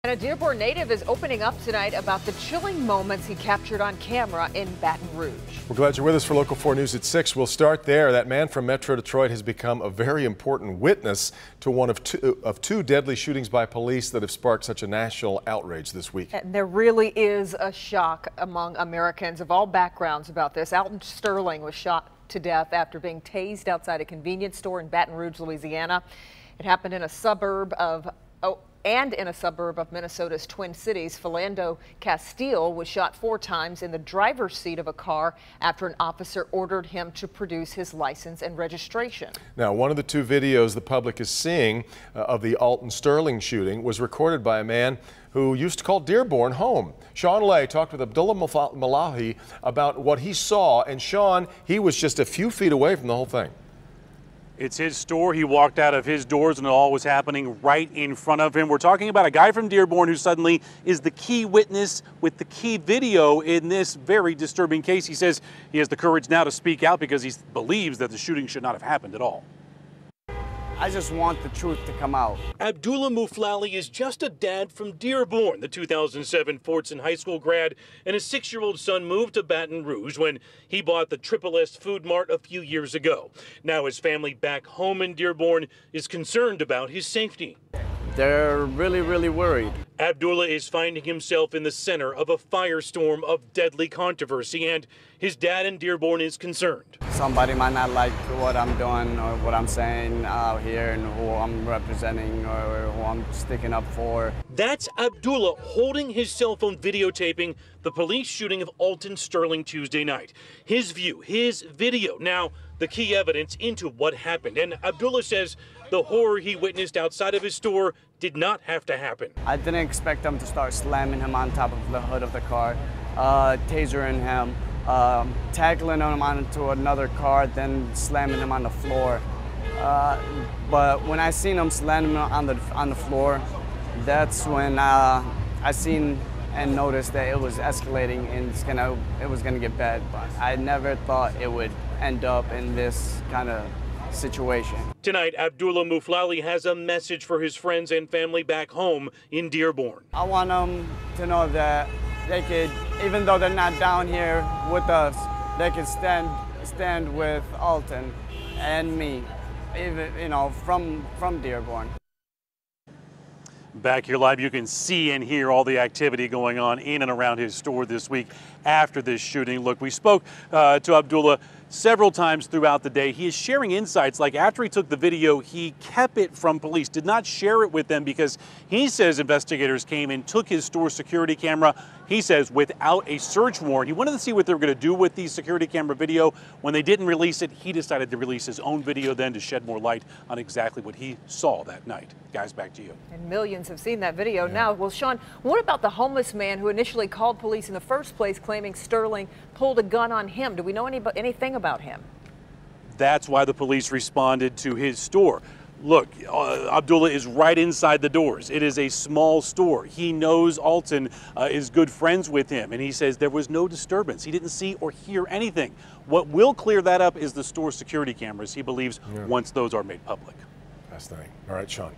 And a Dearborn native is opening up tonight about the chilling moments he captured on camera in Baton Rouge. We're glad you're with us for Local 4 News at 6. We'll start there. That man from Metro Detroit has become a very important witness to one of two deadly shootings by police that have sparked such a national outrage this week. And there really is a shock among Americans of all backgrounds about this. Alton Sterling was shot to death after being tased outside a convenience store in Baton Rouge, Louisiana. It happened in a suburb of Minnesota's Twin Cities. Philando Castile was shot 4 times in the driver's seat of a car after an officer ordered him to produce his license and registration. Now, one of the 2 videos the public is seeing of the Alton Sterling shooting was recorded by a man who used to call Dearborn home. Shawn Ley talked with Abdullah Malahi about what he saw, and Shawn, he was just a few feet away from the whole thing. It's his store. He walked out of his doors and it all was happening right in front of him. We're talking about a guy from Dearborn who suddenly is the key witness with the key video in this very disturbing case. He says he has the courage now to speak out because he believes that the shooting should not have happened at all. I just want the truth to come out. Abdullah Mouflali is just a dad from Dearborn. The 2007 Fordson High School grad and his 6-year-old son moved to Baton Rouge when he bought the Triple S Food Mart a few years ago. Now his family back home in Dearborn is concerned about his safety. They're really worried. Abdullah is finding himself in the center of a firestorm of deadly controversy, and his dad in Dearborn is concerned. Somebody might not like what I'm doing or what I'm saying out here and who I'm representing or who I'm sticking up for. That's Abdullah holding his cell phone videotaping the police shooting of Alton Sterling Tuesday night. His view, his video, now the key evidence into what happened. And Abdullah says the horror he witnessed outside of his store did not have to happen. I didn't expect them to start slamming him on top of the hood of the car, tasering him, tackling him onto another car, then slamming him on the floor. But when I seen him slamming him on the floor, that's when I seen and noticed that it was escalating and it was gonna get bad. But I never thought it would end up in this kind of situation. Tonight, Abdullah Mouflali has a message for his friends and family back home in Dearborn. I want them to know that they could, even though they're not down here with us, they could stand with Alton and me, even from Dearborn. Back here live, you can see and hear all the activity going on in and around his store this week after this shooting. Look, we spoke to Abdullah several times throughout the day. He is sharing insights like after he took the video, he kept it from police, did not share it with them because he says investigators came and took his store security camera. He says without a search warrant. He wanted to see what they were going to do with the security camera video. When they didn't release it, he decided to release his own video then to shed more light on exactly what he saw that night. Guys, back to you. And millions have seen that video now. Well, Shawn, what about the homeless man who initially called police in the first place claiming Sterling pulled a gun on him? Do we know anything about him? That's why the police responded to his store. Look, Abdullah is right inside the doors. It is a small store. He knows Alton is good friends with him, and he says there was no disturbance. He didn't see or hear anything. What will clear that up is the store security cameras, he believes, once those are made public. Fascinating. All right, Shawn.